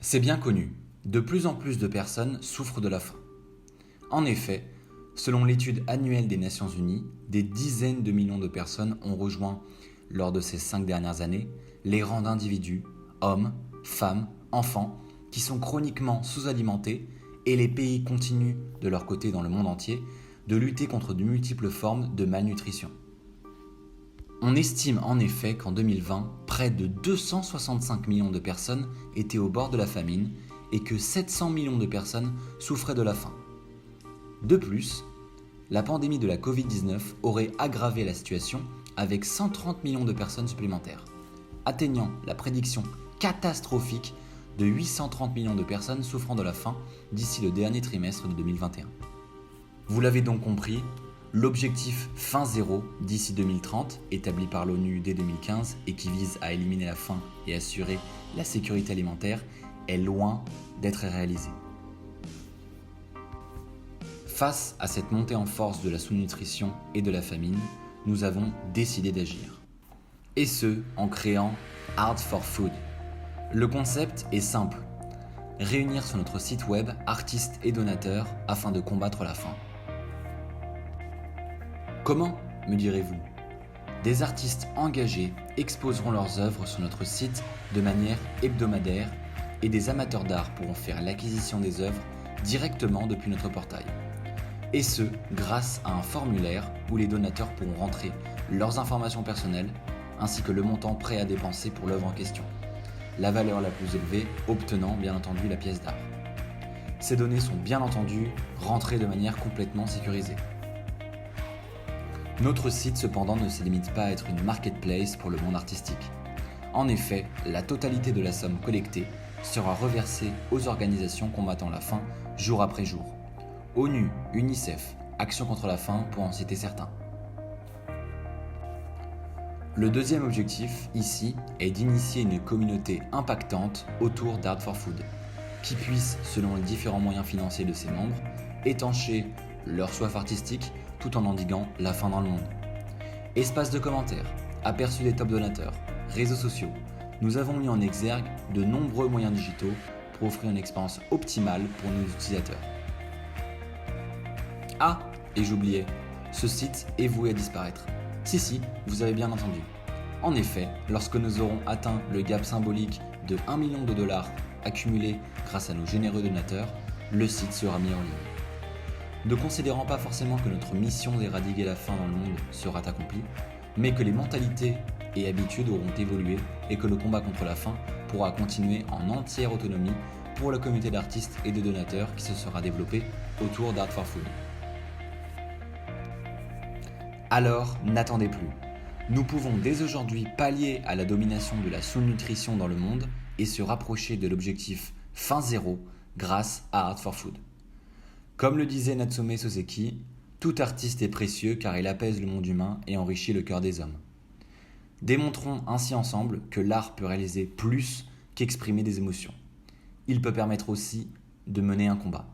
C'est bien connu, de plus en plus de personnes souffrent de la faim. En effet, selon l'étude annuelle des Nations Unies, des dizaines de millions de personnes ont rejoint, lors de ces 5 dernières années, les rangs d'individus, hommes, femmes, enfants, qui sont chroniquement sous-alimentés et les pays continuent, de leur côté dans le monde entier, de lutter contre de multiples formes de malnutrition. On estime en effet qu'en 2020, près de 265 millions de personnes étaient au bord de la famine et que 700 millions de personnes souffraient de la faim. De plus, la pandémie de la Covid-19 aurait aggravé la situation avec 130 millions de personnes supplémentaires, atteignant la prédiction catastrophique de 830 millions de personnes souffrant de la faim d'ici le dernier trimestre de 2021. Vous l'avez donc compris, l'objectif faim zéro d'ici 2030, établi par l'ONU dès 2015 et qui vise à éliminer la faim et assurer la sécurité alimentaire, est loin d'être réalisé. Face à cette montée en force de la sous-nutrition et de la famine, nous avons décidé d'agir. Et ce, en créant Art for Food. Le concept est simple, réunir sur notre site web artistes et donateurs afin de combattre la faim. Comment, me direz-vous ? Des artistes engagés exposeront leurs œuvres sur notre site de manière hebdomadaire et des amateurs d'art pourront faire l'acquisition des œuvres directement depuis notre portail. Et ce, grâce à un formulaire où les donateurs pourront rentrer leurs informations personnelles ainsi que le montant prêt à dépenser pour l'œuvre en question. La valeur la plus élevée obtenant bien entendu la pièce d'art. Ces données sont bien entendu rentrées de manière complètement sécurisée. Notre site cependant ne se limite pas à être une marketplace pour le monde artistique. En effet, la totalité de la somme collectée sera reversée aux organisations combattant la faim jour après jour. ONU, UNICEF, Action contre la faim pour en citer certains. Le deuxième objectif, ici, est d'initier une communauté impactante autour d'Art for Food, qui puisse, selon les différents moyens financiers de ses membres, étancher leur soif artistique tout en endiguant la faim dans le monde. Espace de commentaires, aperçu des top donateurs, réseaux sociaux, nous avons mis en exergue de nombreux moyens digitaux pour offrir une expérience optimale pour nos utilisateurs. Ah, et j'oubliais, ce site est voué à disparaître. Si, vous avez bien entendu. En effet, lorsque nous aurons atteint le gap symbolique de 1 million de dollars accumulés grâce à nos généreux donateurs, le site sera mis en ligne. Ne considérant pas forcément que notre mission d'éradiquer la faim dans le monde sera accomplie, mais que les mentalités et habitudes auront évolué et que le combat contre la faim pourra continuer en entière autonomie pour la communauté d'artistes et de donateurs qui se sera développée autour d'Art for Food. Alors, n'attendez plus. Nous pouvons dès aujourd'hui pallier à la domination de la sous-nutrition dans le monde et se rapprocher de l'objectif faim zéro grâce à Art for Food. Comme le disait Natsume Soseki, tout artiste est précieux car il apaise le monde humain et enrichit le cœur des hommes. Démontrons ainsi ensemble que l'art peut réaliser plus qu'exprimer des émotions. Il peut permettre aussi de mener un combat.